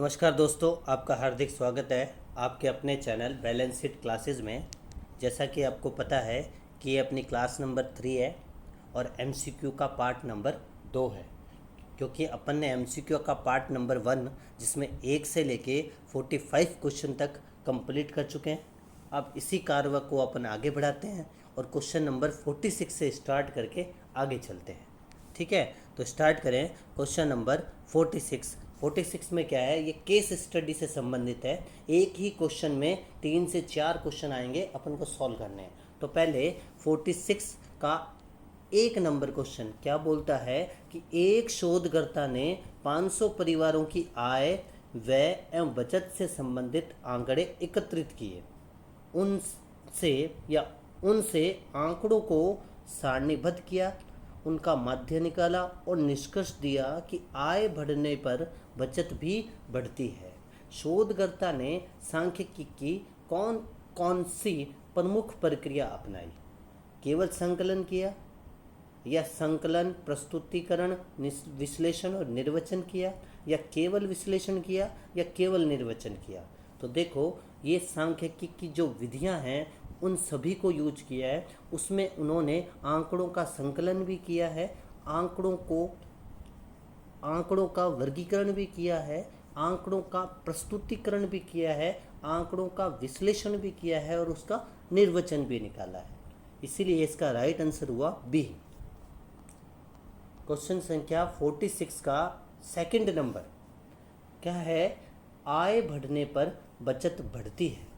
नमस्कार दोस्तों, आपका हार्दिक स्वागत है आपके अपने चैनल बैलेंस शीट क्लासेस में। जैसा कि आपको पता है कि ये अपनी क्लास नंबर 3 है और एमसीक्यू का पार्ट नंबर 2 है। क्योंकि अपन ने एमसीक्यू का पार्ट नंबर 1 जिसमें 1 से लेके 45 क्वेश्चन तक कंप्लीट कर चुके हैं। अब इसी कार्य को अपन आगे बढ़ाते हैं और क्वेश्चन नंबर 46 से स्टार्ट करके आगे चलते हैं। ठीक है, तो स्टार्ट करें। Question number 46। 46 में क्या है, ये केस स्टडी से संबंधित है। एक ही क्वेश्चन में 3 से 4 क्वेश्चन आएंगे, अपन को सॉल्व करने हैं। तो पहले 46 का 1 नंबर क्वेश्चन क्या बोलता है कि एक शोधकर्ता ने 500 परिवारों की आय, व्यय एवं बचत से संबंधित आंकड़े एकत्रित किए। उनसे या उनसे आंकड़ों को सारणीबद्ध किया, उनका माध्य निकाला और निष्कर्ष दिया कि आय बढ़ने पर बचत भी बढ़ती है। शोधकर्ता ने सांख्यिकी की कौन कौन सी प्रमुख प्रक्रिया अपनाई? केवल संकलन किया या संकलन, प्रस्तुतिकरण, विश्लेषण और निर्वचन किया, या केवल विश्लेषण किया या केवल निर्वचन किया? तो देखो, ये सांख्यिकी की जो विधियां हैं उन सभी को यूज किया है। उसमें उन्होंने आंकड़ों का संकलन भी किया है, आंकड़ों का वर्गीकरण भी किया है, आंकड़ों का प्रस्तुतिकरण भी किया है, आंकड़ों का विश्लेषण भी किया है और उसका निर्वचन भी निकाला है। इसीलिए इसका राइट आंसर हुआ बी। क्वेश्चन संख्या 46 का सेकंड नंबर क्या है? आय बढ़ने पर बचत बढ़ती है।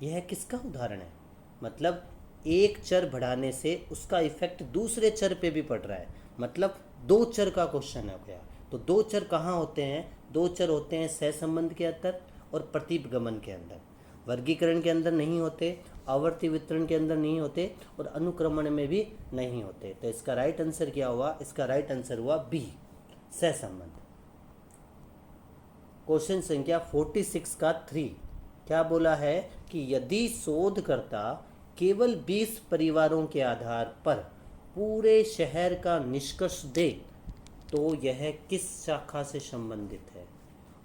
यह किसका उदाहरण है? मतलब एक चर बढ़ाने से उसका इफेक्ट दूसरे चर पे भी पड़ रहा है। मतलब दो चर का क्वेश्चन हो गया। तो दो चर कहाँ होते हैं? दो चर होते हैं सहसंबंध के अंदर और प्रतिपगमन के अंदर। वर्गीकरण के अंदर नहीं होते, आवर्ती वितरण के अंदर नहीं होते और अनुक्रमण में भी नहीं होते। तो इसका राइट आंसर क्या हुआ? इसका राइट आंसर हुआ बी, सहसंबंध। क्वेश्चन संख्या 46 का 3 क्या बोला है कि यदि शोधकर्ता केवल 20 परिवारों के आधार पर पूरे शहर का निष्कर्ष दे तो यह किस शाखा से संबंधित है?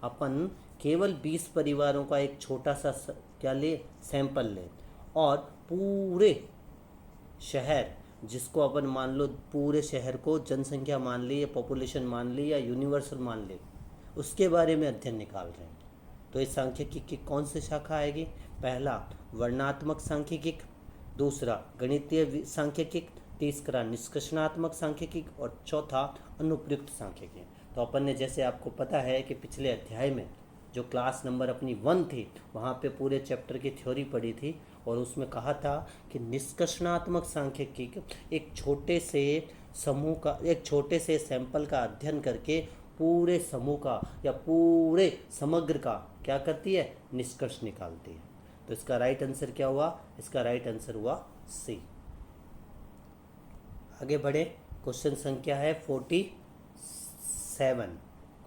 अपन केवल 20 परिवारों का एक छोटा सा क्या ले, सैंपल ले, और पूरे शहर, जिसको अपन मान लो पूरे शहर को जनसंख्या मान ली या पॉपुलेशन मान ली या यूनिवर्सल मान ली, उसके बारे में अध्ययन निकाल रहे हैं। तो इस सांख्यिकी की कौन सी शाखा आएगी? पहला वर्णनात्मक सांख्यिकी, दूसरा गणितीय सांख्यिकी, तीसरा निष्कर्षणात्मक सांख्यिकी और चौथा अनुप्रयुक्त सांख्यिकी। तो अपन ने, जैसे आपको पता है कि पिछले अध्याय में जो क्लास नंबर अपनी 1 थी वहाँ पे पूरे चैप्टर की थ्योरी पढ़ी थी और उसमें कहा था कि निष्कर्षणात्मक सांख्यिकी एक छोटे से समूह का, एक छोटे से सैंपल का अध्ययन करके पूरे समूह का या पूरे समग्र का क्या करती है? निष्कर्ष निकालती है। तो इसका राइट आंसर क्या हुआ? इसका राइट आंसर हुआ सी। आगे बढ़े। क्वेश्चन संख्या है 47।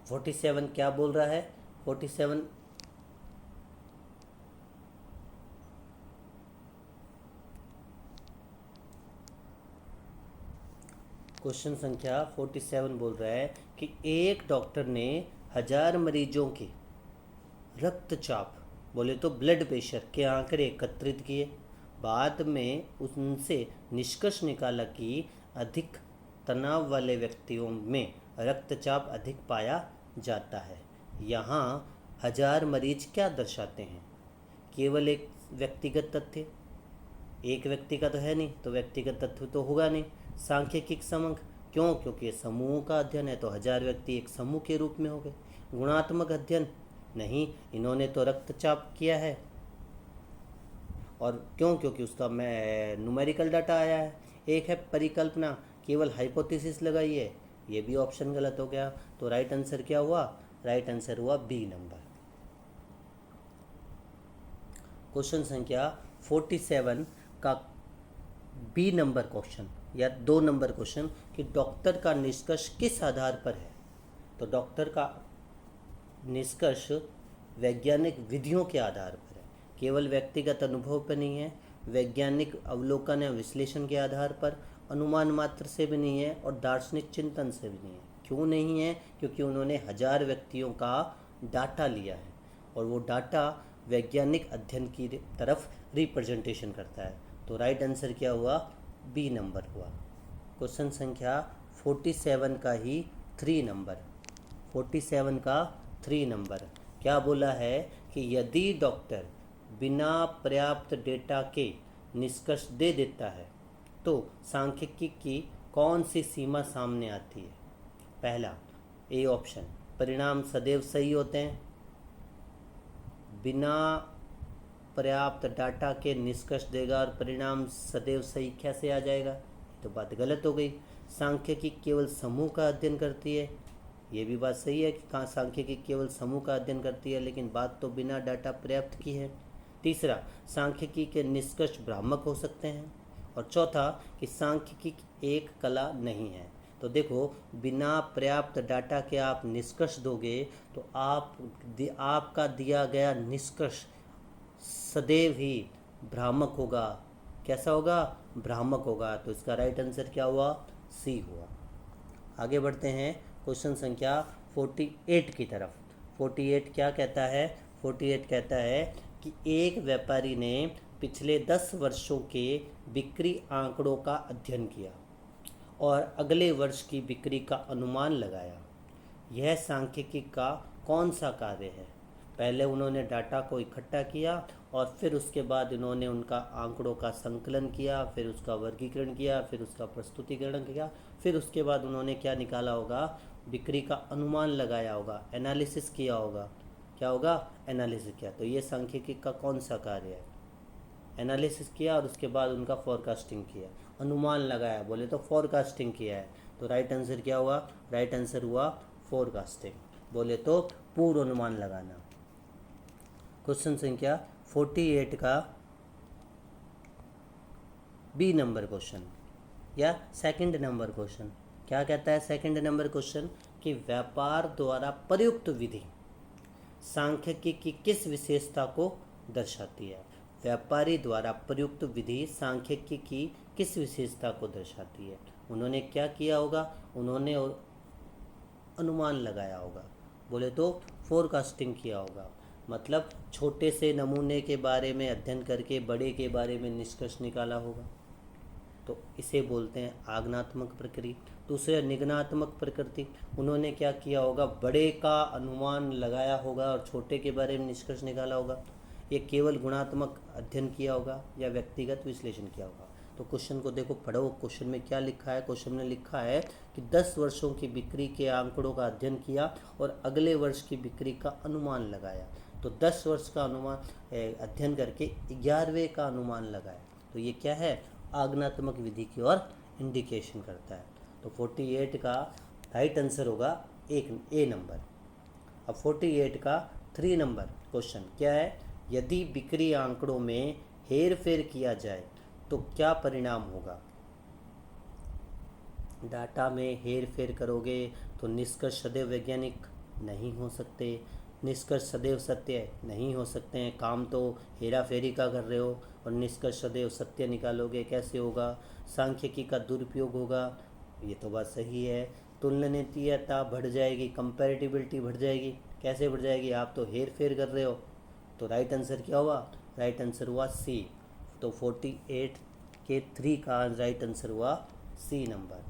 47 क्या बोल रहा है? 47 क्वेश्चन संख्या 47 बोल रहा है कि एक डॉक्टर ने 1000 मरीजों की रक्तचाप, बोले तो ब्लड प्रेशर के आंकड़े एकत्रित किए। बाद में उनसे निष्कर्ष निकाला कि अधिक तनाव वाले व्यक्तियों में रक्तचाप अधिक पाया जाता है। यहाँ 1000 मरीज क्या दर्शाते हैं? केवल एक व्यक्तिगत तथ्य, एक व्यक्ति का तो है नहीं, तो व्यक्तिगत तथ्य तो होगा नहीं। सांख्यिकी समूह, क्यों? क्योंकि समूह का अध्ययन है तो 1000 व्यक्ति एक समूह के रूप में हो गए। गुणात्मक अध्ययन नहीं, इन्होंने तो रक्तचाप किया है। और क्यों? क्योंकि उसका मैं न्यूमेरिकल डाटा आया है। एक है परिकल्पना, केवल हाइपोथेसिस लगाई है, ये भी ऑप्शन गलत हो गया। तो राइट आंसर क्या हुआ? राइट आंसर हुआ बी नंबर। क्वेश्चन संख्या 47 का बी नंबर क्वेश्चन या 2 नंबर क्वेश्चन कि डॉक्टर का निष्कर्ष किस आधार पर है? तो डॉक्टर का निष्कर्ष वैज्ञानिक विधियों के आधार पर है, केवल व्यक्तिगत अनुभव पर नहीं है, वैज्ञानिक अवलोकन या विश्लेषण के आधार पर, अनुमान मात्र से भी नहीं है और दार्शनिक चिंतन से भी नहीं है। क्यों नहीं है? क्योंकि उन्होंने 1000 व्यक्तियों का डाटा लिया है और वो डाटा वैज्ञानिक अध्ययन की तरफ रिप्रेजेंटेशन करता है। तो राइट आंसर क्या हुआ? बी नंबर हुआ। क्वेश्चन संख्या 47 का ही 3 नंबर, 47 का 3 नंबर क्या बोला है कि यदि डॉक्टर बिना पर्याप्त डेटा के निष्कर्ष दे देता है तो सांख्यिकी की कौन सी सीमा सामने आती है? पहला ए ऑप्शन, परिणाम सदैव सही होते हैं। बिना पर्याप्त डाटा के निष्कर्ष देगा और परिणाम सदैव सही कैसे आ जाएगा? तो बात गलत हो गई। सांख्यिकी केवल समूह का अध्ययन करती है, ये भी बात सही है कि सांख्यिकी केवल समूह का अध्ययन करती है, लेकिन बात तो बिना डाटा पर्याप्त की है। तीसरा, सांख्यिकी के निष्कर्ष भ्रामक हो सकते हैं। और चौथा कि सांख्यिकी एक कला नहीं है। तो देखो, बिना पर्याप्त डाटा के आप निष्कर्ष दोगे तो आपका दिया गया निष्कर्ष सदैव ही भ्रामक होगा। कैसा होगा? भ्रामक होगा। तो इसका राइट आंसर क्या हुआ? सी हुआ। आगे बढ़ते हैं क्वेश्चन संख्या 48 की तरफ। 48 क्या कहता है? 48 कहता है कि एक व्यापारी ने पिछले 10 वर्षों के बिक्री आंकड़ों का अध्ययन किया और अगले वर्ष की बिक्री का अनुमान लगाया। यह सांख्यिकी का कौन सा कार्य है? पहले उन्होंने डाटा को इकट्ठा किया और फिर उसके बाद इन्होंने उनका आंकड़ों का संकलन किया, फिर उसका वर्गीकरण किया, फिर उसका प्रस्तुतिकरण किया, फिर उसके बाद उन्होंने क्या निकाला होगा? बिक्री का अनुमान लगाया होगा, एनालिसिस किया होगा। क्या होगा? एनालिसिस किया। तो ये सांख्यिकी का कौन सा कार्य है? एनालिसिस किया और उसके बाद उनका फोरकास्टिंग किया, अनुमान लगाया, बोले तो फोरकास्टिंग किया है। तो राइट आंसर क्या हुआ? राइट आंसर हुआ फोरकास्टिंग, बोले तो पूर्व अनुमान लगाना। क्वेश्चन संख्या 48 का बी नंबर क्वेश्चन या सेकंड नंबर क्वेश्चन क्या कहता है? सेकंड नंबर क्वेश्चन कि व्यापार द्वारा प्रयुक्त विधि सांख्यिकी की किस विशेषता को दर्शाती है? व्यापारी द्वारा प्रयुक्त विधि सांख्यिकी की किस विशेषता को दर्शाती है? उन्होंने क्या किया होगा? उन्होंने अनुमान लगाया होगा, बोले तो फोरकास्टिंग किया होगा। मतलब छोटे से नमूने के बारे में अध्ययन करके बड़े के बारे में निष्कर्ष निकाला होगा। तो इसे बोलते हैं आगमनात्मक प्रकृति। दूसरे निगमनात्मक प्रकृति, उन्होंने क्या किया होगा? बड़े का अनुमान लगाया होगा और छोटे के बारे में निष्कर्ष निकाला होगा। ये केवल गुणात्मक अध्ययन किया होगा या व्यक्तिगत विश्लेषण किया होगा। तो क्वेश्चन को देखो, पढ़ो। क्वेश्चन में क्या लिखा है? क्वेश्चन में लिखा है कि 10 वर्षों की बिक्री के आंकड़ों का अध्ययन किया और अगले वर्ष की बिक्री का अनुमान लगाया। तो 10 वर्ष का अनुमान अध्ययन करके 11वें का अनुमान लगाया। तो ये क्या है? आगमनात्मक विधि की ओर इंडिकेशन करता है। तो 48 का राइट आंसर होगा ए नंबर। अब 48 का 3 नंबर क्वेश्चन क्या है? यदि बिक्री आंकड़ों में हेर फेर किया जाए तो क्या परिणाम होगा? डाटा में हेर फेर करोगे तो निष्कर्ष सदैव वैज्ञानिक नहीं हो सकते, निष्कर्ष सदैव सत्य नहीं हो सकते हैं। काम तो हेरा फेरी का कर रहे हो और निष्कर्ष सदैव सत्य निकालोगे, कैसे होगा? सांख्यिकी का दुरुपयोग होगा, ये तो बात सही है। तुलनीयता बढ़ जाएगी, कंपैरेटिबिलिटी बढ़ जाएगी। कैसे बढ़ जाएगी? आप तो हेर फेर कर रहे हो। तो राइट आंसर क्या हुआ? राइट आंसर हुआ सी। तो 48 के 3 का राइट आंसर हुआ सी नंबर।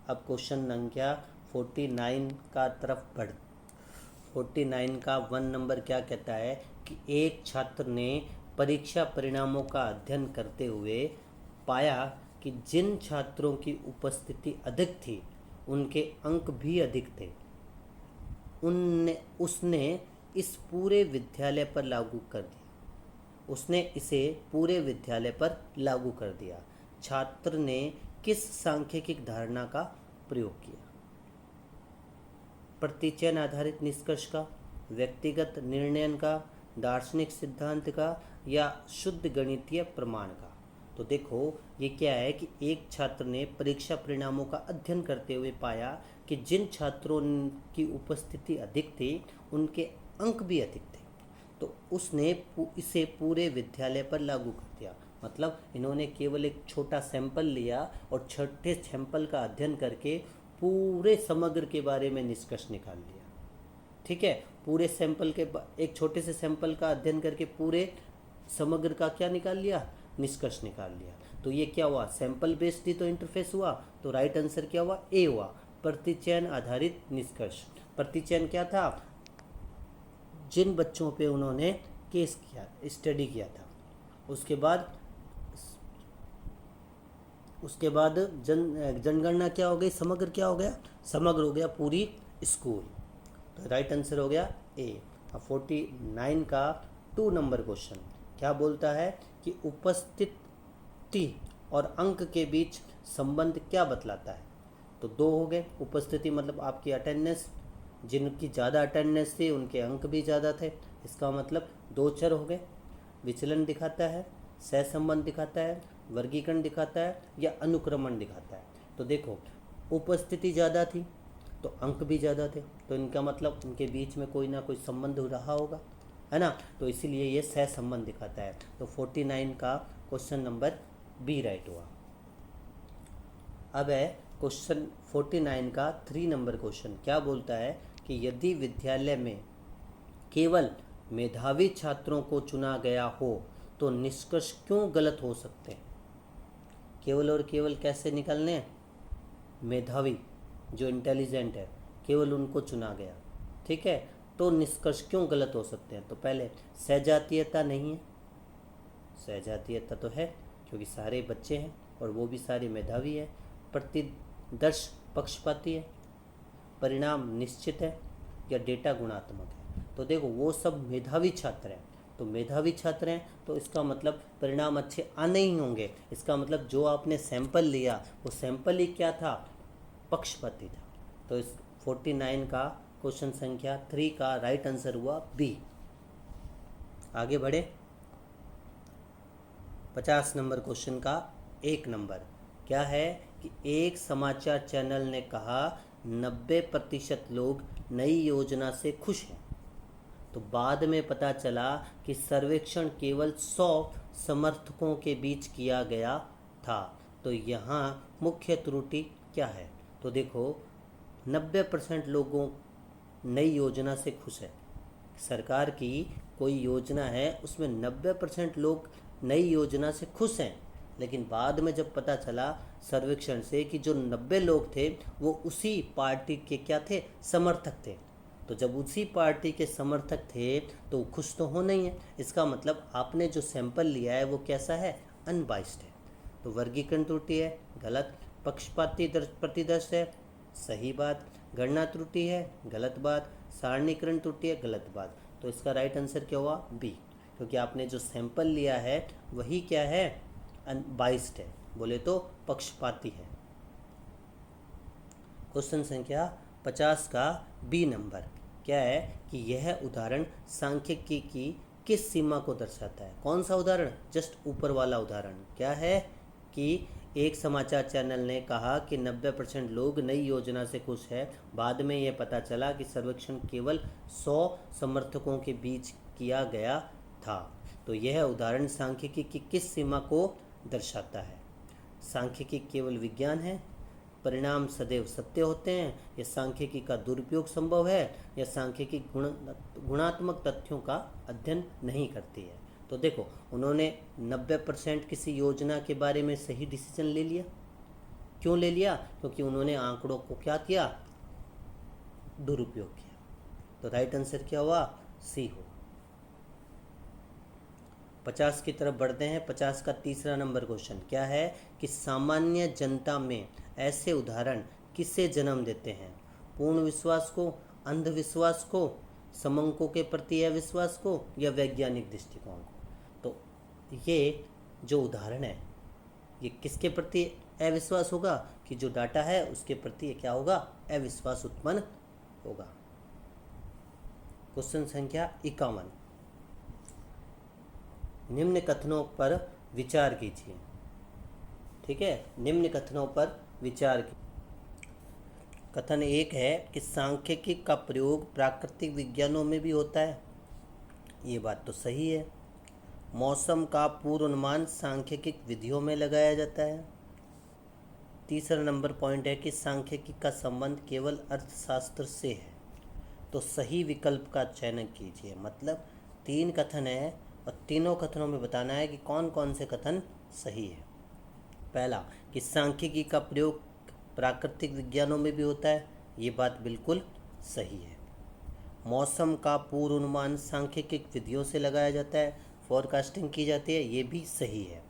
अब क्वेश्चन संख्या 49 का तरफ बढ़ 49 का 1 नंबर क्या कहता है कि एक छात्र ने परीक्षा परिणामों का अध्ययन करते हुए पाया कि जिन छात्रों की उपस्थिति अधिक थी उनके अंक भी अधिक थे। उसने इस पूरे विद्यालय पर लागू कर दिया। उसने इसे पूरे विद्यालय पर लागू कर दिया। छात्र ने किस सांख्यिकीय धारणा का प्रयोग किया? प्रतिचयन आधारित निष्कर्ष का, व्यक्तिगत निर्णयन का, दार्शनिक सिद्धांत का या शुद्ध गणितीय प्रमाण का? तो देखो, ये क्या है कि एक छात्र ने परीक्षा परिणामों का अध्ययन करते हुए पाया कि जिन छात्रों की उपस्थिति अधिक थी उनके अंक भी अधिक थे। तो उसने इसे पूरे विद्यालय पर लागू कर दिया। मतलब इन्होंने केवल एक छोटा सैंपल लिया और छोटे सैंपल का अध्ययन करके पूरे समग्र के बारे में निष्कर्ष निकाल लिया। ठीक है, पूरे सैंपल के एक छोटे से सैंपल का अध्ययन करके पूरे समग्र का क्या निकाल लिया, निष्कर्ष निकाल लिया। तो ये क्या हुआ, सैंपल बेस्ड ही तो इंटरफेस हुआ, तो राइट आंसर क्या हुआ, ए हुआ, प्रतिचयन आधारित निष्कर्ष। प्रतिचयन क्या था, जिन बच्चों पे उन्होंने केस किया, स्टडी किया था, उसके बाद जनगणना क्या हो गई, समग्र क्या हो गया, समग्र हो गया पूरी स्कूल। तो राइट आंसर हो गया ए। अब 49 का 2 नंबर क्वेश्चन क्या बोलता है कि उपस्थिति और अंक के बीच संबंध क्या बतलाता है। तो 2 हो गए, उपस्थिति मतलब आपकी अटेंडेंस, जिनकी ज़्यादा अटेंडेंस थी उनके अंक भी ज़्यादा थे, इसका मतलब 2 चर हो गए। विचलन दिखाता है, सहसंबंध दिखाता है, वर्गीकरण दिखाता है या अनुक्रमण दिखाता है। तो देखो उपस्थिति ज़्यादा थी तो अंक भी ज़्यादा थे, तो इनका मतलब उनके बीच में कोई ना कोई संबंध रहा होगा, है ना, तो इसीलिए ये सहसंबंध दिखाता है। तो 49 का क्वेश्चन नंबर बी राइट हुआ। अब है क्वेश्चन 49 का 3 नंबर क्वेश्चन क्या बोलता है कि यदि विद्यालय में केवल मेधावी छात्रों को चुना गया हो तो निष्कर्ष क्यों गलत हो सकते हैं। केवल और केवल कैसे निकालने हैं, मेधावी जो इंटेलिजेंट है केवल उनको चुना गया, ठीक है, तो निष्कर्ष क्यों गलत हो सकते हैं। तो पहले सहजातीयता नहीं है, सहजातीयता तो है क्योंकि सारे बच्चे हैं और वो भी सारे मेधावी है। प्रतिदर्श पक्षपाती है, परिणाम निश्चित है या डेटा गुणात्मक है। तो देखो वो सब मेधावी छात्र हैं, तो मेधावी छात्र हैं तो इसका मतलब परिणाम अच्छे आने ही होंगे। इसका मतलब जो आपने सैंपल लिया वो सैंपल ही क्या था, पक्षपाती था। तो इस 49 का क्वेश्चन संख्या 3 का राइट आंसर हुआ बी। आगे बढ़े 50 नंबर क्वेश्चन का 1 नंबर क्या है कि एक समाचार चैनल ने कहा 90% लोग नई योजना से खुश हैं, तो बाद में पता चला कि सर्वेक्षण केवल 100 समर्थकों के बीच किया गया था। तो यहाँ मुख्य त्रुटि क्या है। तो देखो 90% लोगों नई योजना से खुश है, सरकार की कोई योजना है उसमें 90% लोग नई योजना से खुश हैं, लेकिन बाद में जब पता चला सर्वेक्षण से कि जो 90 लोग थे वो उसी पार्टी के क्या थे, समर्थक थे। तो जब उसी पार्टी के समर्थक थे तो खुश तो होना ही है। इसका मतलब आपने जो सैंपल लिया है वो कैसा है, अनबाइस्ड है। तो वर्गीकरण त्रुटि है, गलत। पक्षपाती प्रतिदर्श है, सही बात। गणना त्रुटि है, गलत बात। सारणीकरण त्रुटि है, गलत बात। तो इसका राइट आंसर क्या हुआ, बी, क्योंकि आपने जो सैंपल लिया है वही क्या है, अनबाइस्ड है, बोले तो पक्षपाती है। क्वेश्चन संख्या 50 का बी नंबर क्या है कि यह उदाहरण सांख्यिकी की किस सीमा को दर्शाता है। कौन सा उदाहरण, जस्ट ऊपर वाला उदाहरण क्या है कि एक समाचार चैनल ने कहा कि 90% लोग नई योजना से खुश है, बाद में यह पता चला कि सर्वेक्षण केवल 100 समर्थकों के बीच किया गया था। तो यह उदाहरण सांख्यिकी की किस सीमा को दर्शाता है। सांख्यिकी केवल विज्ञान है, परिणाम सदैव सत्य होते हैं, या सांख्यिकी का दुरुपयोग संभव है, या सांख्यिकी गुणात्मक तथ्यों का अध्ययन नहीं करती है। तो देखो उन्होंने 90% किसी योजना के बारे में सही डिसीजन ले लिया। क्यों ले लिया, क्योंकि उन्होंने आंकड़ों को क्या किया, दुरुपयोग किया। तो राइट आंसर क्या हुआ, सी हो। 50 की तरफ बढ़ते हैं। 50 का तीसरा नंबर क्वेश्चन क्या है कि सामान्य जनता में ऐसे उदाहरण किसे जन्म देते हैं, पूर्ण विश्वास को, अंधविश्वास को, समंकों के प्रति अविश्वास को, या वैज्ञानिक दृष्टिकोण को। तो ये जो उदाहरण है ये किसके प्रति अविश्वास होगा, कि जो डाटा है उसके प्रति क्या होगा, अविश्वास उत्पन्न होगा। क्वेश्चन संख्या 51, निम्न कथनों पर विचार कीजिए। ठीक है, निम्न कथनों पर विचार। कथन 1 है कि सांख्यिकी का प्रयोग प्राकृतिक विज्ञानों में भी होता है। ये बात तो सही है। मौसम का पूर्वानुमान सांख्यिकी विधियों में लगाया जाता है। तीसरा नंबर पॉइंट है कि सांख्यिकी का संबंध केवल अर्थशास्त्र से है। तो सही विकल्प का चयन कीजिए। मतलब 3 कथन है और तीनों कथनों में बताना है कि कौन कौन से कथन सही है। पहला कि सांख्यिकी का प्रयोग प्राकृतिक विज्ञानों में भी होता है, ये बात बिल्कुल सही है। मौसम का पूर्वानुमान सांख्यिकी विधियों से लगाया जाता है, फोरकास्टिंग की जाती है, ये भी सही है।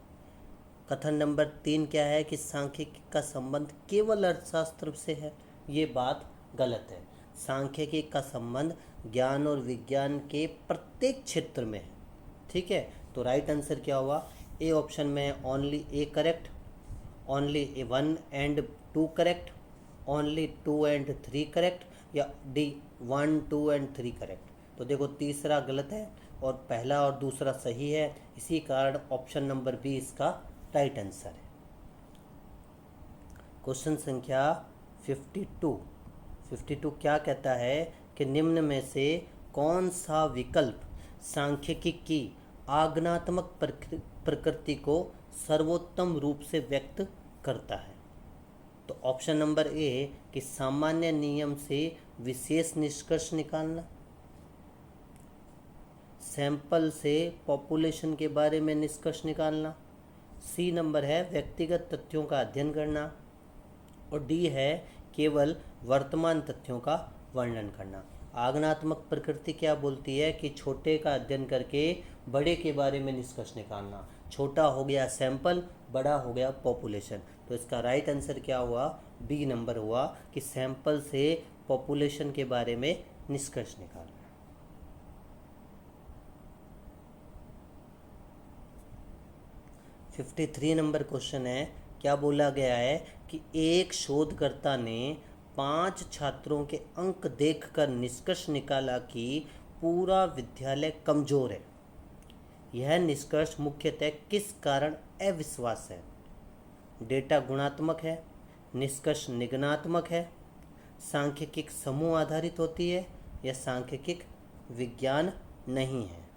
कथन नंबर 3 क्या है कि सांख्यिकी का संबंध केवल अर्थशास्त्र से है, ये बात गलत है। सांख्यिकी का संबंध ज्ञान और विज्ञान के प्रत्येक क्षेत्र में है। ठीक है, तो राइट आंसर क्या हुआ? ए ऑप्शन में है only A correct, only 1 and 2 correct, only 2 and 3 correct, या डी 1 2 एंड 3 करेक्ट। तो देखो तीसरा गलत है और पहला और दूसरा सही है, इसी कारण ऑप्शन नंबर बी इसका राइट आंसर है। क्वेश्चन संख्या 52 क्या कहता है कि निम्न में से कौन सा विकल्प सांख्यिकी की आगमनात्मक प्रकृति को सर्वोत्तम रूप से व्यक्त करता है? तो ऑप्शन नंबर ए कि सामान्य नियम से विशेष निष्कर्ष निकालना, सैंपल से पॉपुलेशन के बारे में निष्कर्ष निकालना, सी नंबर है व्यक्तिगत तथ्यों का अध्ययन करना, और डी है केवल वर्तमान तथ्यों का वर्णन करना। आगमनात्मक प्रकृति क्या बोलती है कि छोटे का अध्ययन करके बड़े के बारे में निष्कर्ष निकालना। छोटा हो गया सैंपल, बड़ा हो गया पॉपुलेशन। तो इसका राइट आंसर क्या हुआ? बी नंबर हुआ कि सैंपल से पॉपुलेशन के बारे में निष्कर्ष निकालना। फिफ्टी 53 नंबर क्वेश्चन है, क्या बोला गया है कि एक शोधकर्ता ने 5 छात्रों के अंक देखकर निष्कर्ष निकाला कि पूरा विद्यालय कमजोर है। यह निष्कर्ष मुख्यतः किस कारण अविश्वास है? डेटा गुणात्मक है, निष्कर्ष निगमनात्मक है, सांख्यिकीय समूह आधारित होती है, या सांख्यिकीय विज्ञान नहीं है।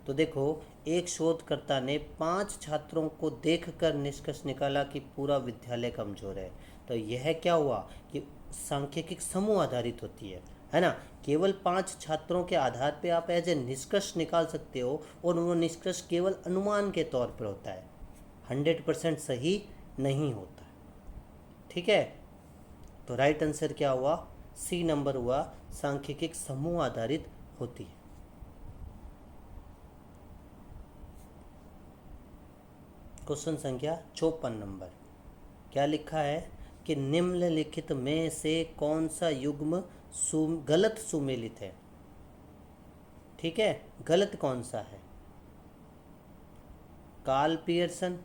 तो देखो एक शोधकर्ता ने 5 छात्रों को देखकर निष्कर्ष निकाला कि पूरा विद्यालय कमजोर है। तो यह क्या हुआ कि सांख्यिकीय समूह आधारित होती है ना। केवल 5 छात्रों के आधार पे आप एज ए निष्कर्ष निकाल सकते हो, और वो निष्कर्ष केवल अनुमान के तौर पर होता है, 100% सही नहीं होता। ठीक है, तो राइट आंसर क्या हुआ? सी नंबर हुआ, सांख्यिकीय समूह आधारित होती है। क्वेश्चन संख्या 54 नंबर, क्या लिखा है कि निम्नलिखित में से कौन सा युग्म गलत सुमेलित है? ठीक है, गलत कौन सा है? कार्ल पियर्सन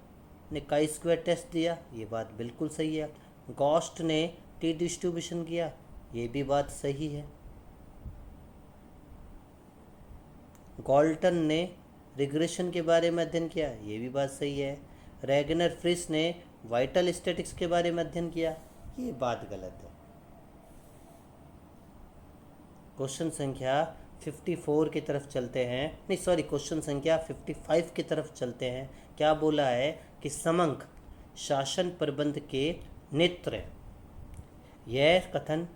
ने काई स्क्वायर टेस्ट दिया, ये बात बिल्कुल सही है। गॉस्ट ने टी डिस्ट्रीब्यूशन किया, ये भी बात सही है। गॉल्टन ने रिग्रेशन के बारे में अध्ययन किया, ये भी बात सही है। रैगनर फ्रिस ने वाइटल स्टैटिक्स के बारे में अध्ययन किया, ये बात गलत है। क्वेश्चन संख्या 54 की तरफ चलते हैं, नहीं सॉरी, क्वेश्चन संख्या 55 की तरफ चलते हैं। क्या बोला है कि समंक शासन प्रबंध के नेत्र, यह कथन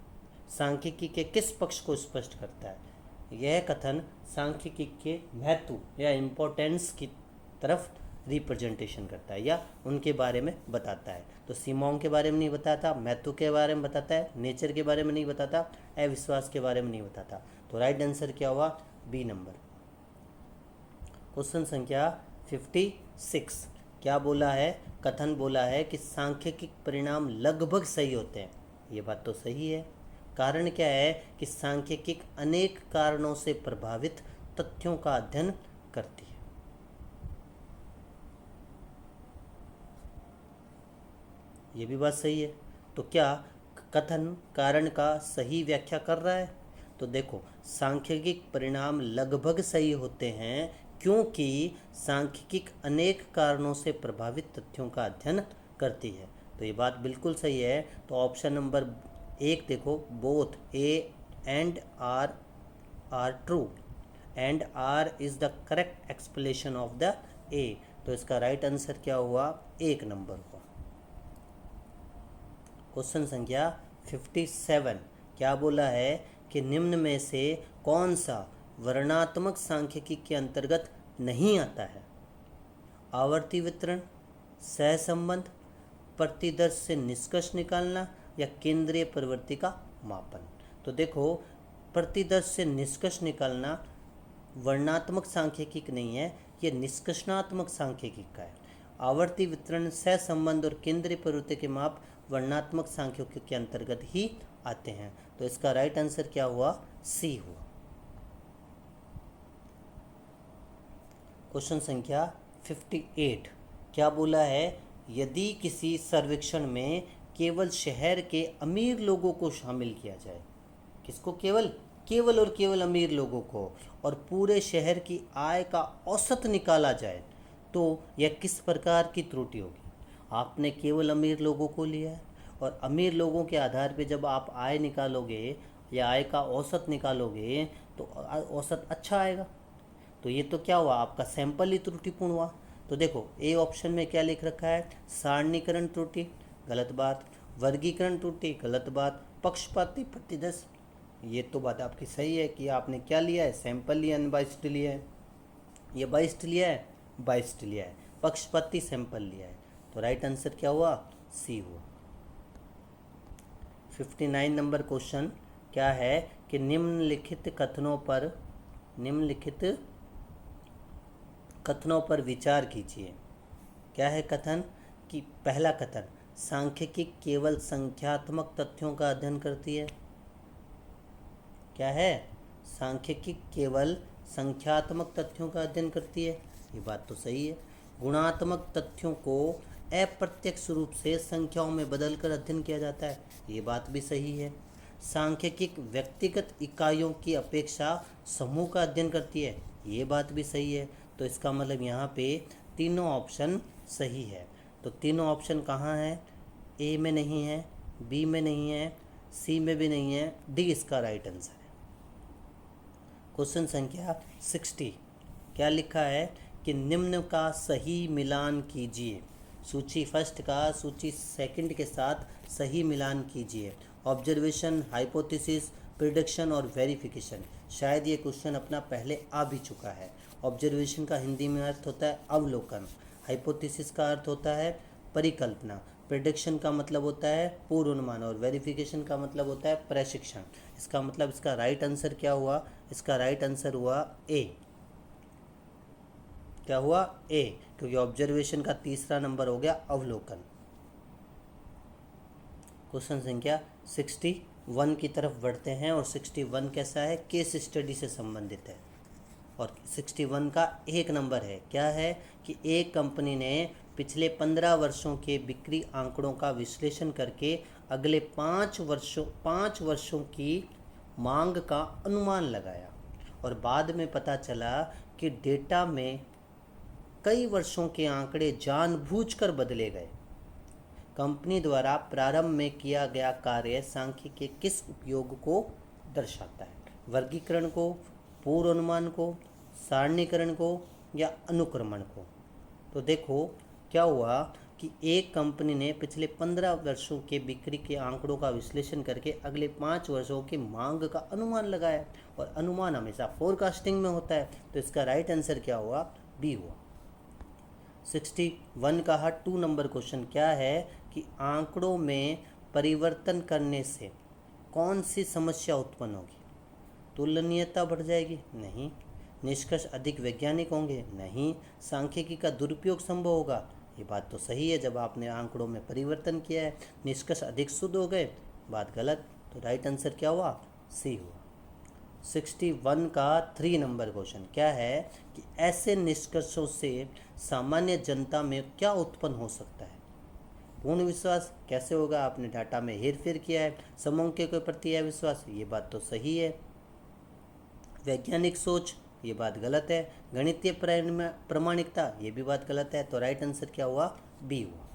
सांख्यिकी के किस पक्ष को स्पष्ट करता है? यह कथन सांख्यिकी के महत्व या इम्पोर्टेंस की तरफ रिप्रेजेंटेशन करता है या उनके बारे में बताता है। तो सीमाओं के बारे में नहीं बताता, महत्व के बारे में बताता है, नेचर के बारे में नहीं बताता, अविश्वास के बारे में नहीं बताता। तो राइट आंसर क्या हुआ? B number. क्वेश्चन संख्या 56, क्या बोला है? कथन बोला है कि सांख्यिकी परिणाम लगभग सही होते हैं, ये बात तो सही है। कारण क्या है कि सांख्यिकी अनेक कारणों से प्रभावित तथ्यों का अध्ययन करती है। ये भी बात सही है। तो क्या कथन कारण का सही व्याख्या कर रहा है? तो देखो सांख्यिकी परिणाम लगभग सही होते हैं क्योंकि सांख्यिकी अनेक कारणों से प्रभावित तथ्यों का अध्ययन करती है। तो ये बात बिल्कुल सही है। तो ऑप्शन नंबर 1 देखो, both A and R are true and R is the correct explanation of the A. तो इसका राइट आंसर क्या हुआ? 1 नंबर हुआ। क्वेश्चन संख्या 57, क्या बोला है कि निम्न में से कौन सा वर्णात्मक सांख्यिकी के अंतर्गत नहीं आता है? आवर्ती वितरण, सहसंबंध, प्रतिदर्श से निष्कर्ष निकालना या केंद्रीय प्रवृत्ति का मापन। तो देखो, प्रतिदर्श से निष्कर्ष निकालना वर्णात्मक सांख्यिकी नहीं है, ये निष्कर्षणात्मक सांख्यिकी का है। आवर्ती वितरण, सहसंबंध और केंद्रीय प्रवृत्ति के माप वर्णात्मक सांख्यिकी के अंतर्गत ही आते हैं। तो इसका राइट आंसर क्या हुआ? सी हुआ। क्वेश्चन संख्या 58 क्या बोला है? यदि किसी सर्वेक्षण में केवल शहर के अमीर लोगों को शामिल किया जाए, किसको? केवल और केवल अमीर लोगों को, और पूरे शहर की आय का औसत निकाला जाए, तो यह किस प्रकार की त्रुटि होगी? आपने केवल अमीर लोगों को लिया है और अमीर लोगों के आधार पे जब आप आय निकालोगे या आय का औसत निकालोगे तो औसत अच्छा आएगा। तो ये तो क्या हुआ? आपका सैंपल ही त्रुटिपूर्ण हुआ। तो देखो, ए ऑप्शन में क्या लिख रखा है? सारणीकरण त्रुटि, गलत बात। वर्गीकरण त्रुटि, गलत बात। पक्षपाती प्रतिदर्श, ये तो बात आपकी सही है कि आपने क्या लिया है? सैंपल लिया, अनबाइस्ड लिया है। ये बाइस्ड लिया है, बाइस्ड लिया है। पक्षपाती सैंपल लिया है। तो राइट आंसर क्या हुआ? सी हुआ। 59 नंबर क्वेश्चन क्या है कि निम्नलिखित कथनों पर विचार कीजिए। क्या है कथन? कि पहला कथन, सांख्यिकी केवल संख्यात्मक तथ्यों का अध्ययन करती है। क्या है? सांख्यिकी केवल संख्यात्मक तथ्यों का अध्ययन करती है। ये बात तो सही है। गुणात्मक तथ्यों को अप्रत्यक्ष रूप से संख्याओं में बदलकर अध्ययन किया जाता है। ये बात भी सही है। सांख्यिकी व्यक्तिगत इकाइयों की अपेक्षा समूह का अध्ययन करती है। ये बात भी सही है। तो इसका मतलब यहाँ पे तीनों ऑप्शन सही है। तो तीनों ऑप्शन कहाँ है? ए में नहीं है, बी में नहीं है, सी में भी नहीं है, डी इसका राइट आंसर है। क्वेश्चन संख्या 60 क्या लिखा है कि निम्न का सही मिलान कीजिए। सूची फर्स्ट का सूची सेकंड के साथ सही मिलान कीजिए। ऑब्जर्वेशन, हाइपोथेसिस, प्रिडिक्शन और वेरिफिकेशन। शायद ये क्वेश्चन अपना पहले आ भी चुका है। ऑब्जर्वेशन का हिंदी में अर्थ होता है अवलोकन। हाइपोथेसिस का अर्थ होता है परिकल्पना। प्रिडिक्शन का मतलब होता है पूर्वानुमान और वेरिफिकेशन का मतलब होता है प्रशिक्षण। इसका मतलब इसका राइट आंसर क्या हुआ? इसका राइट आंसर हुआ ए। क्या हुआ? ए, क्योंकि ऑब्जर्वेशन का तीसरा नंबर हो गया अवलोकन। क्वेश्चन संख्या 61 की तरफ बढ़ते हैं और 61 कैसा है? केस स्टडी से संबंधित है और 61 का एक नंबर है। क्या है कि एक कंपनी ने पिछले 15 वर्षों के बिक्री आंकड़ों का विश्लेषण करके अगले 5 वर्षों की मांग का अनुमान लगाया और बाद में पता चला कि डेटा में कई वर्षों के आंकड़े जानबूझकर बदले गए। कंपनी द्वारा प्रारंभ में किया गया कार्य सांख्यिकी के किस उपयोग को दर्शाता है? वर्गीकरण को, पूर्वानुमान को, सारणीकरण को या अनुक्रमण को? तो देखो क्या हुआ कि एक कंपनी ने पिछले 15 वर्षों के बिक्री के आंकड़ों का विश्लेषण करके अगले 5 वर्षों की मांग का अनुमान लगाया और अनुमान हमेशा फोरकास्टिंग में होता है। तो इसका राइट आंसर क्या हुआ? बी हुआ। 61 का 2 नंबर क्वेश्चन क्या है कि आंकड़ों में परिवर्तन करने से कौन सी समस्या उत्पन्न होगी? तुलनीयता बढ़ जाएगी? नहीं। निष्कर्ष अधिक वैज्ञानिक होंगे? नहीं। सांख्यिकी का दुरुपयोग संभव होगा? ये बात तो सही है। जब आपने आंकड़ों में परिवर्तन किया है निष्कर्ष अधिक शुद्ध हो गए। बात गलत। तो राइट आंसर क्या हुआ? सी हुआ। 61 का 3 नंबर क्वेश्चन क्या है कि ऐसे निष्कर्षों से सामान्य जनता में क्या उत्पन्न हो सकता है? पूर्ण विश्वास कैसे होगा? आपने डाटा में हेरफेर किया है, समूह के प्रति है विश्वास, ये बात तो सही है। वैज्ञानिक सोच, ये बात गलत है। गणितीय प्रामाणिकता, ये भी बात गलत है। तो राइट आंसर क्या हुआ? बी हुआ।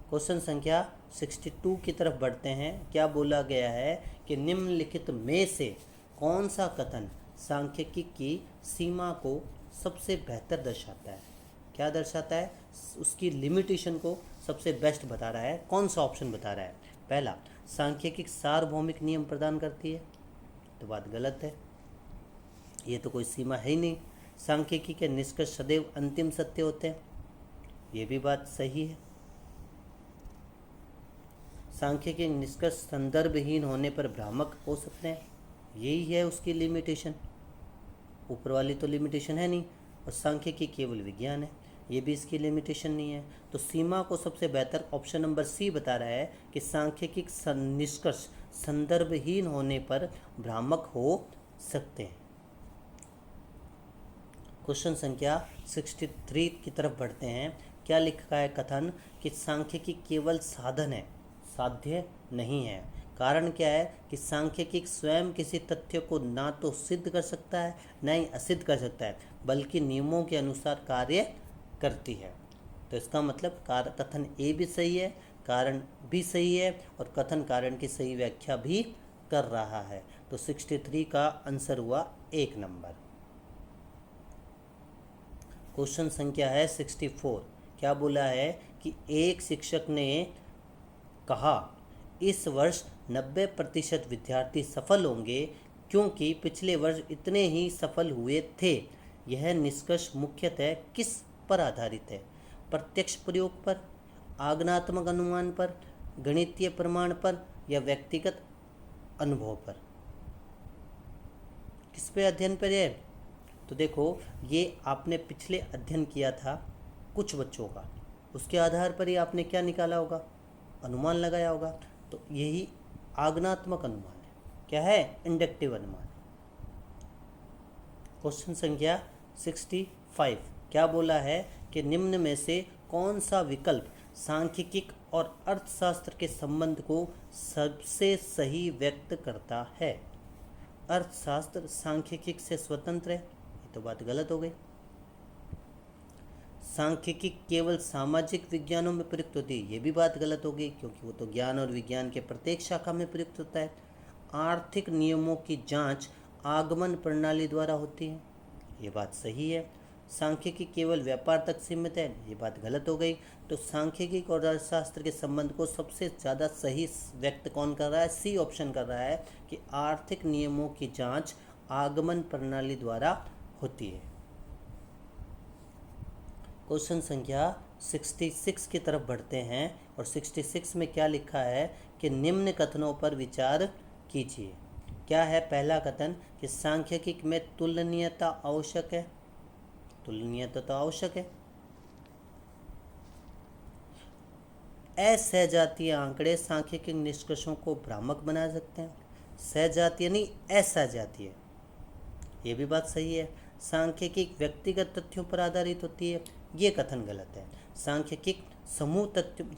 क्वेश्चन संख्या 62 की तरफ बढ़ते हैं। क्या बोला गया है कि निम्नलिखित में से कौन सा कथन सांख्यिकी की सीमा को सबसे बेहतर दर्शाता है? क्या दर्शाता है? उसकी लिमिटेशन को सबसे बेस्ट बता रहा है। कौन सा ऑप्शन बता रहा है? पहला, सांख्यिकी सार्वभौमिक नियम प्रदान करती है। तो बात गलत है, ये तो कोई सीमा है ही नहीं। सांख्यिकी के निष्कर्ष सदैव अंतिम सत्य होते हैं, ये भी बात सही है। सांख्यिकी के निष्कर्ष संदर्भहीन होने पर भ्रामक हो सकते हैं, यही है उसकी लिमिटेशन, ऊपर वाली तो लिमिटेशन है नहीं। और सांख्यिकी केवल विज्ञान है, ये भी इसकी लिमिटेशन नहीं है। तो सीमा को सबसे बेहतर ऑप्शन नंबर सी बता रहा है कि सांख्यिकी निष्कर्ष संदर्भहीन होने पर भ्रामक हो सकते हैं। क्वेश्चन संख्या 63 की तरफ बढ़ते हैं। क्या लिखा है कथन कि सांख्यिकी केवल साधन है, साध्य नहीं है। कारण क्या है कि सांख्यिकी स्वयं किसी तथ्य को ना तो सिद्ध कर सकता है ना ही असिद्ध कर सकता है, बल्कि नियमों के अनुसार कार्य करती है। तो इसका मतलब कथन ए भी सही है, कारण भी सही है, और कथन कारण की सही व्याख्या भी कर रहा है। तो 63 का आंसर हुआ 1 नंबर। क्वेश्चन संख्या है 64। क्या बोला है कि एक शिक्षक ने कहा इस वर्ष 90% विद्यार्थी सफल होंगे क्योंकि पिछले वर्ष इतने ही सफल हुए थे। यह निष्कर्ष मुख्यतः किस पर आधारित है? प्रत्यक्ष प्रयोग पर, आगमनात्मक अनुमान पर, गणितीय प्रमाण पर, या व्यक्तिगत अनुभव पर? किस पे अध्ययन पर है? तो देखो, ये आपने पिछले अध्ययन किया था कुछ बच्चों का, उसके आधार पर ही आपने क्या निकाला होगा, अनुमान लगाया होगा। तो यही आगमनात्मक अनुमान है। क्या है? इंडक्टिव अनुमान। क्वेश्चन संख्या 65। क्या बोला है कि निम्न में से कौन सा विकल्प सांख्यिकी और अर्थशास्त्र के संबंध को सबसे सही व्यक्त करता है? अर्थशास्त्र सांख्यिकी से स्वतंत्र है, ये तो बात गलत हो गई। सांख्यिकी केवल सामाजिक विज्ञानों में प्रयुक्त होती है, ये भी बात गलत हो गई, क्योंकि वो तो ज्ञान और विज्ञान के प्रत्येक शाखा में प्रयुक्त होता है। आर्थिक नियमों की जांच आगमन प्रणाली द्वारा होती है, ये बात सही है। सांख्यिकी केवल व्यापार तक सीमित है, ये बात गलत हो गई। तो सांख्यिकी और अर्थशास्त्र के संबंध को सबसे ज़्यादा सही व्यक्त कौन कर रहा है? सी ऑप्शन कर रहा है कि आर्थिक नियमों की जांच आगमन प्रणाली द्वारा होती है। क्वेश्चन संख्या 66 की तरफ बढ़ते हैं, और 66 में क्या लिखा है कि निम्न कथनों पर विचार कीजिए। क्या है पहला कथन कि सांख्यिकी में तुलनीयता आवश्यक है? तुलनीयता तो आवश्यक है। असहजातीय आंकड़े सांख्यिकी निष्कर्षों को भ्रामक बना सकते हैं। सहजातीय नहीं, असहजातीय, ये भी बात सही है। सांख्यिकी व्यक्तिगत तथ्यों पर आधारित होती है, ये कथन गलत है। सांख्यिकी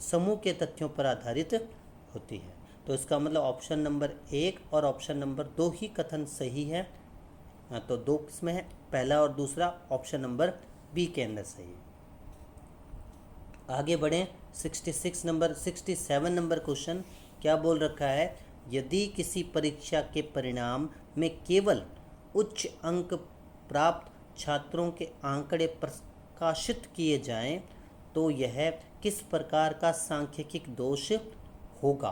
समूह के तथ्यों पर आधारित होती है। तो इसका मतलब ऑप्शन नंबर 1 और ऑप्शन नंबर 2 ही कथन सही है। तो 2 किसमें है? पहला और दूसरा ऑप्शन नंबर बी के अंदर सही है। आगे बढ़ें। 67 नंबर क्वेश्चन क्या बोल रखा है? यदि किसी परीक्षा के परिणाम में केवल उच्च अंक प्राप्त छात्रों के आंकड़े प्रकाशित किए जाएं तो यह किस प्रकार का सांख्यिकी दोष होगा?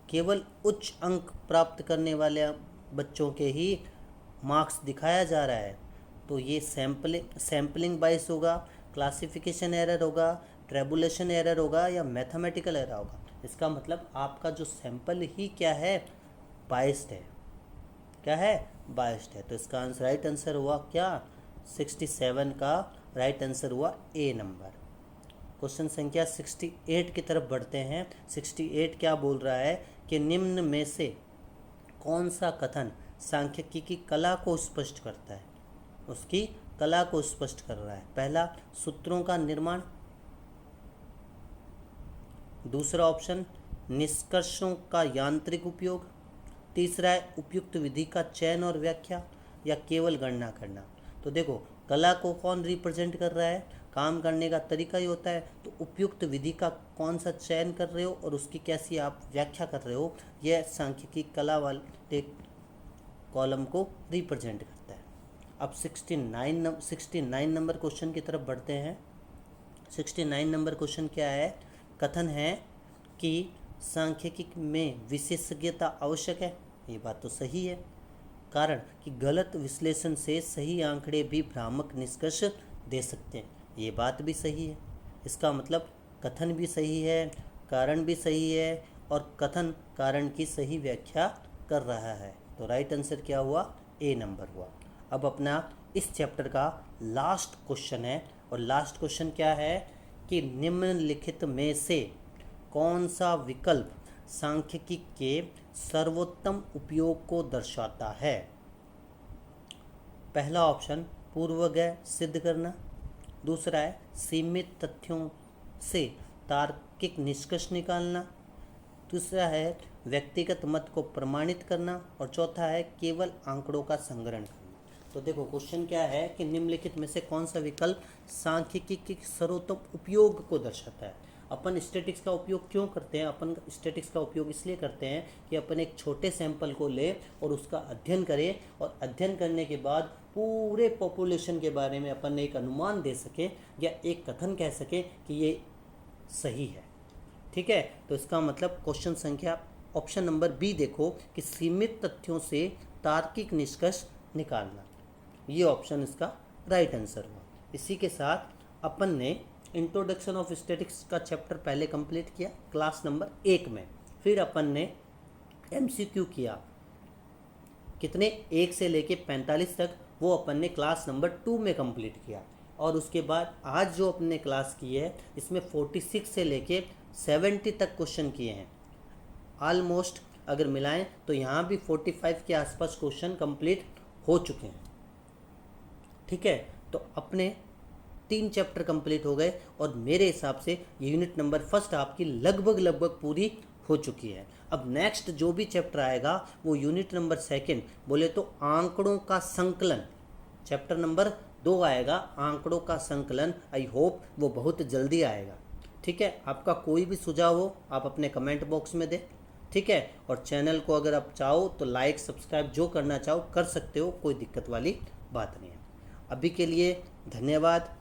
केवल उच्च अंक प्राप्त करने वाले बच्चों के ही मार्क्स दिखाया जा रहा है, तो ये सैम्पलिंग बाइस होगा, क्लासिफिकेशन एरर होगा, ट्रेबुलेशन एरर होगा, या मैथमेटिकल एरर होगा। इसका मतलब आपका जो सैंपल ही क्या है? बाइस्ड है। क्या है? बाइस्ड है। तो इसका आंसर राइट आंसर हुआ क्या? 67 का राइट आंसर हुआ ए नंबर। क्वेश्चन संख्या 68 की तरफ बढ़ते हैं। 68 क्या बोल रहा है कि निम्न में से कौन सा कथन सांख्यिकी की कला को स्पष्ट करता है? उसकी कला को स्पष्ट कर रहा है। पहला, सूत्रों का निर्माण। दूसरा ऑप्शन, निष्कर्षों का यांत्रिक उपयोग। तीसरा है उपयुक्त विधि का चयन और व्याख्या, या केवल गणना करना। तो देखो, कला को कौन रिप्रेजेंट कर रहा है? काम करने का तरीका ही होता है। तो उपयुक्त विधि का कौन सा चयन कर रहे हो और उसकी कैसी आप व्याख्या कर रहे हो, यह सांख्यिकी कला वाले कॉलम को रिप्रेजेंट करता है। अब 69 नंबर क्वेश्चन की तरफ बढ़ते हैं। 69 नंबर क्वेश्चन क्या है? कथन है कि सांख्यिकी में विशेषज्ञता आवश्यक है, ये बात तो सही है। कारण कि गलत विश्लेषण से सही आंकड़े भी भ्रामक निष्कर्ष दे सकते हैं, ये बात भी सही है। इसका मतलब कथन भी सही है, कारण भी सही है, और कथन कारण की सही व्याख्या कर रहा है। तो राइट आंसर क्या हुआ? ए नंबर हुआ। अब अपना इस चैप्टर का लास्ट क्वेश्चन है, और लास्ट क्वेश्चन क्या है कि निम्नलिखित में से कौन सा विकल्प सांख्यिकी के सर्वोत्तम उपयोग को दर्शाता है? पहला ऑप्शन पूर्वग्रह सिद्ध करना, दूसरा है सीमित तथ्यों से तार्किक निष्कर्ष निकालना, दूसरा है व्यक्तिगत मत को प्रमाणित करना, और चौथा है केवल आंकड़ों का संग्रहण करना। तो देखो क्वेश्चन क्या है कि निम्नलिखित में से कौन सा विकल्प सांख्यिकी के सर्वोत्तम उपयोग को दर्शाता है। अपन स्टैटिक्स का उपयोग क्यों करते हैं? अपन स्टैटिक्स का उपयोग इसलिए करते हैं कि अपन एक छोटे सैंपल को ले और उसका अध्ययन करें, और अध्ययन करने के बाद पूरे पॉपुलेशन के बारे में अपन एक अनुमान दे सकें या एक कथन कह सकें कि ये सही है। ठीक है, तो इसका मतलब क्वेश्चन संख्या ऑप्शन नंबर बी देखो कि सीमित तथ्यों से तार्किक निष्कर्ष निकालना, ये ऑप्शन इसका राइट आंसर हुआ। इसी के साथ अपन ने इंट्रोडक्शन ऑफ स्टैटिक्स का चैप्टर पहले कंप्लीट किया क्लास नंबर 1 में, फिर अपन ने एमसीक्यू किया कितने 1 से लेके 45 तक, वो अपन ने क्लास नंबर 2 में कंप्लीट किया, और उसके बाद आज जो अपने क्लास की है इसमें 46 से लेके 70 तक क्वेश्चन किए हैं। ऑलमोस्ट अगर मिलाएं तो यहाँ भी 45 के आसपास क्वेश्चन कंप्लीट हो चुके हैं। ठीक है, तो अपने 3 चैप्टर कंप्लीट हो गए, और मेरे हिसाब से ये यूनिट नंबर फर्स्ट आपकी लगभग पूरी हो चुकी है। अब नेक्स्ट जो भी चैप्टर आएगा वो यूनिट नंबर सेकंड, बोले तो आंकड़ों का संकलन, चैप्टर नंबर 2 आएगा, आंकड़ों का संकलन। आई होप वो बहुत जल्दी आएगा। ठीक है, आपका कोई भी सुझाव हो आप अपने कमेंट बॉक्स में दें। ठीक है, और चैनल को अगर आप चाहो तो लाइक सब्सक्राइब जो करना चाहो कर सकते हो, कोई दिक्कत वाली बात नहीं है। अभी के लिए धन्यवाद।